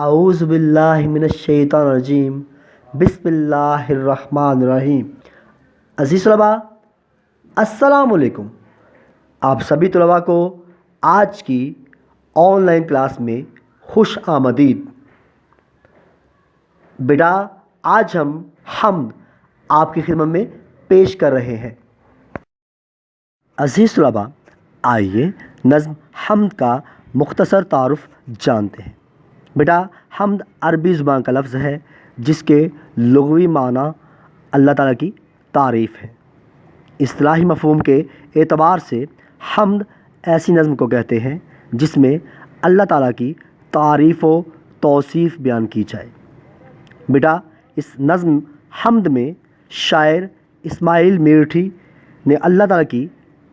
اعوذ باللہ من الشیطان الرجیم بسم اللہ الرحمن الرحیم۔ عزیز طلباء، السلام علیکم۔ آپ سبھی طلباء کو آج کی آن لائن کلاس میں خوش آمدید۔ بیٹا، آج ہم حمد آپ کی خدمت میں پیش کر رہے ہیں۔ عزیز طلباء، آئیے نظم حمد کا مختصر تعارف جانتے ہیں۔ بیٹا، حمد عربی زبان کا لفظ ہے جس کے لغوی معنی اللہ تعالیٰ کی تعریف ہے۔ اصطلاحی مفہوم کے اعتبار سے حمد ایسی نظم کو کہتے ہیں جس میں اللہ تعالیٰ کی تعریف و توصیف بیان کی جائے۔ بیٹا، اس نظم حمد میں شاعر اسماعیل میرٹھی نے اللہ تعالیٰ کی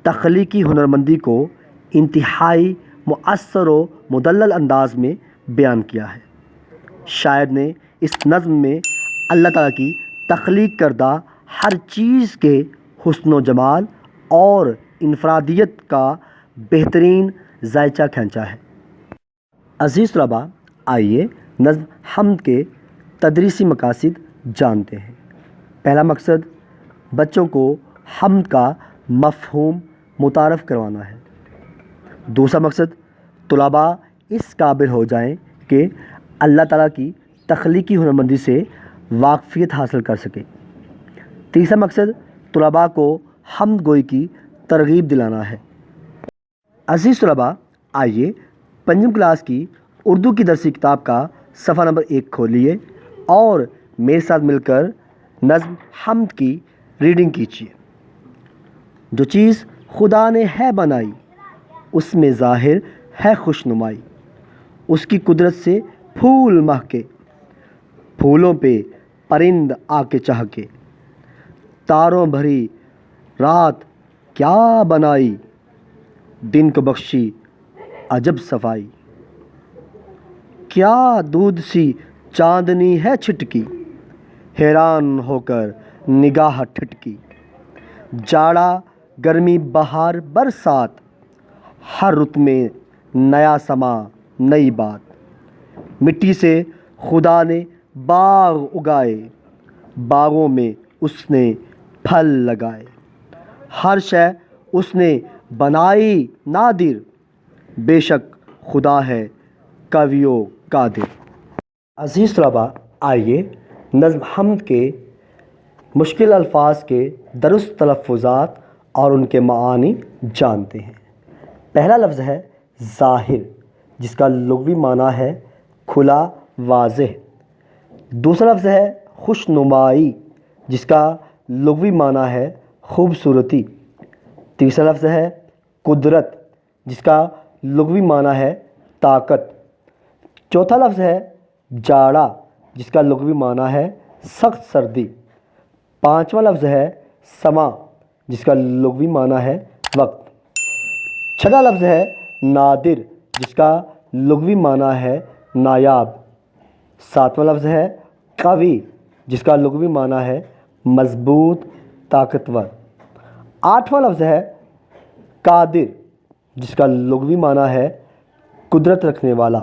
تخلیقی ہنرمندی کو انتہائی مؤثر و مدلل انداز میں بیان کیا ہے۔ شاعر نے اس نظم میں اللہ تعالیٰ کی تخلیق کردہ ہر چیز کے حسن و جمال اور انفرادیت کا بہترین ذائچہ کھینچا ہے۔ عزیز طلباء، آئیے نظم حمد کے تدریسی مقاصد جانتے ہیں۔ پہلا مقصد بچوں کو حمد کا مفہوم متعارف کروانا ہے۔ دوسرا مقصد طلباء اس قابل ہو جائیں کہ اللہ تعالیٰ کی تخلیقی ہنرمندی سے واقفیت حاصل کر سکیں۔ تیسرا مقصد طلباء کو حمد گوئی کی ترغیب دلانا ہے۔ عزیز طلباء، آئیے پنجم کلاس کی اردو کی درسی کتاب کا صفحہ نمبر 1 کھولیے اور میرے ساتھ مل کر نظم حمد کی ریڈنگ کیجیے۔ جو چیز خدا نے ہے بنائی، اس میں ظاہر ہے خوش نمائی، اس کی قدرت سے پھول مہکے، پھولوں پہ پرند آ کے چہکے، تاروں بھری رات کیا بنائی، دن کو بخشی عجب صفائی، کیا دودھ سی چاندنی ہے چھٹکی، حیران ہو کر نگاہ ٹھٹکی، جاڑا گرمی بہار برسات، ہر رت میں نیا سما نئی بات، مٹی سے خدا نے باغ اگائے، باغوں میں اس نے پھل لگائے، ہر شے اس نے بنائی نادر، بے شک خدا ہے قوی و قادر۔ عزیز طلباء، آئیے نظم حمد کے مشکل الفاظ کے درست تلفظات اور ان کے معانی جانتے ہیں۔ پہلا لفظ ہے ظاہر، جس کا لغوی معنی ہے کھلا واضح۔ دوسرا لفظ ہے خوش نمائی، جس کا لغوی معنی ہے خوبصورتی۔ تیسرا لفظ ہے قدرت، جس کا لغوی معنی ہے طاقت۔ چوتھا لفظ ہے جاڑا، جس کا لغوی معنی ہے سخت سردی۔ پانچواں لفظ ہے سما، جس کا لغوی معنی ہے وقت۔ چھٹا لفظ ہے نادر، جس کا لغوی معنی ہے نایاب۔ ساتواں لفظ ہے قوی، جس کا لغوی معنی ہے مضبوط طاقتور۔ آٹھواں لفظ ہے قادر، جس کا لغوی معنی ہے قدرت رکھنے والا۔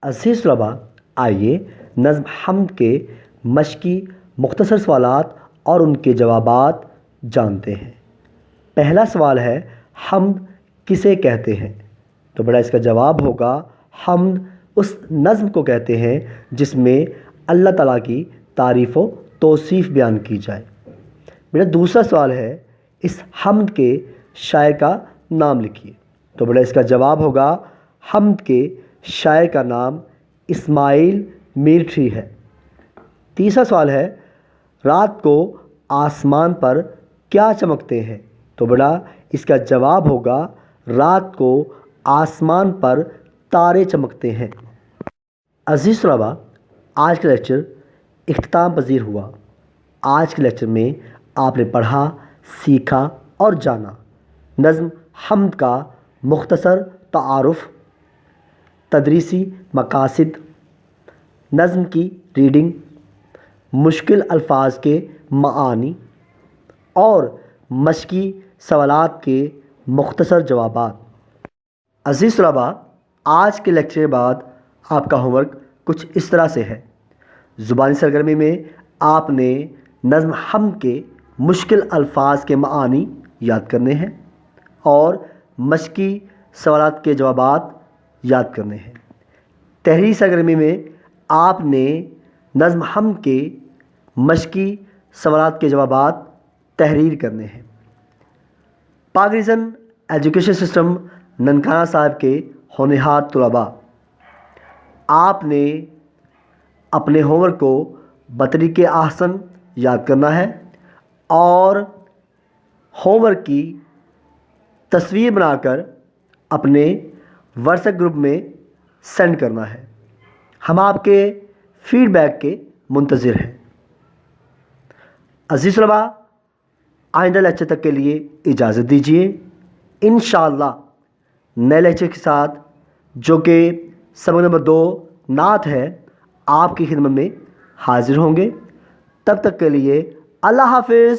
عزیز طلباء، آئیے نظم حمد کے مشقی مختصر سوالات اور ان کے جوابات جانتے ہیں۔ پہلا سوال ہے حمد کسے کہتے ہیں؟ تو بڑا اس کا جواب ہوگا حمد اس نظم کو کہتے ہیں جس میں اللہ تعالیٰ کی تعریف و توصیف بیان کی جائے۔ میرا دوسرا سوال ہے اس حمد کے شاعر کا نام لکھیے۔ تو بڑا اس کا جواب ہوگا حمد کے شاعر کا نام اسماعیل میرٹھی ہے۔ تیسرا سوال ہے رات کو آسمان پر کیا چمکتے ہیں؟ تو بڑا اس کا جواب ہوگا رات کو آسمان پر تارے چمکتے ہیں۔ عزیز طلباء، آج کا لیکچر اختتام پذیر ہوا۔ آج کے لیکچر میں آپ نے پڑھا، سیکھا اور جانا نظم حمد کا مختصر تعارف، تدریسی مقاصد، نظم کی ریڈنگ، مشکل الفاظ کے معانی اور مشقی سوالات کے مختصر جوابات۔ عزیز طلباء، آج کے لیکچر کے بعد آپ کا ہوم ورک کچھ اس طرح سے ہے۔ زبانی سرگرمی میں آپ نے نظم حمد کے مشکل الفاظ کے معانی یاد کرنے ہیں اور مشقی سوالات کے جوابات یاد کرنے ہیں۔ تحریری سرگرمی میں آپ نے نظم حمد کے مشقی سوالات کے جوابات تحریر کرنے ہیں۔ پاک ریجن ایجوکیشن سسٹم ننکانہ صاحب کے ہونہار طلباء، آپ نے اپنے ہوم ورک کو بطریق احسن یاد کرنا ہے اور ہوم ورک کی تصویر بنا کر اپنے واٹس ایپ گروپ میں سینڈ کرنا ہے۔ ہم آپ کے فیڈ بیک کے منتظر ہیں۔ عزیز طلباء، آئندہ لیکچر تک کے لیے اجازت دیجیے۔ انشاءاللہ نئے لیکچر کے ساتھ جو کہ سبق نمبر 2 نعت ہے، آپ کی خدمت میں حاضر ہوں گے۔ تب تک کے لیے اللہ حافظ۔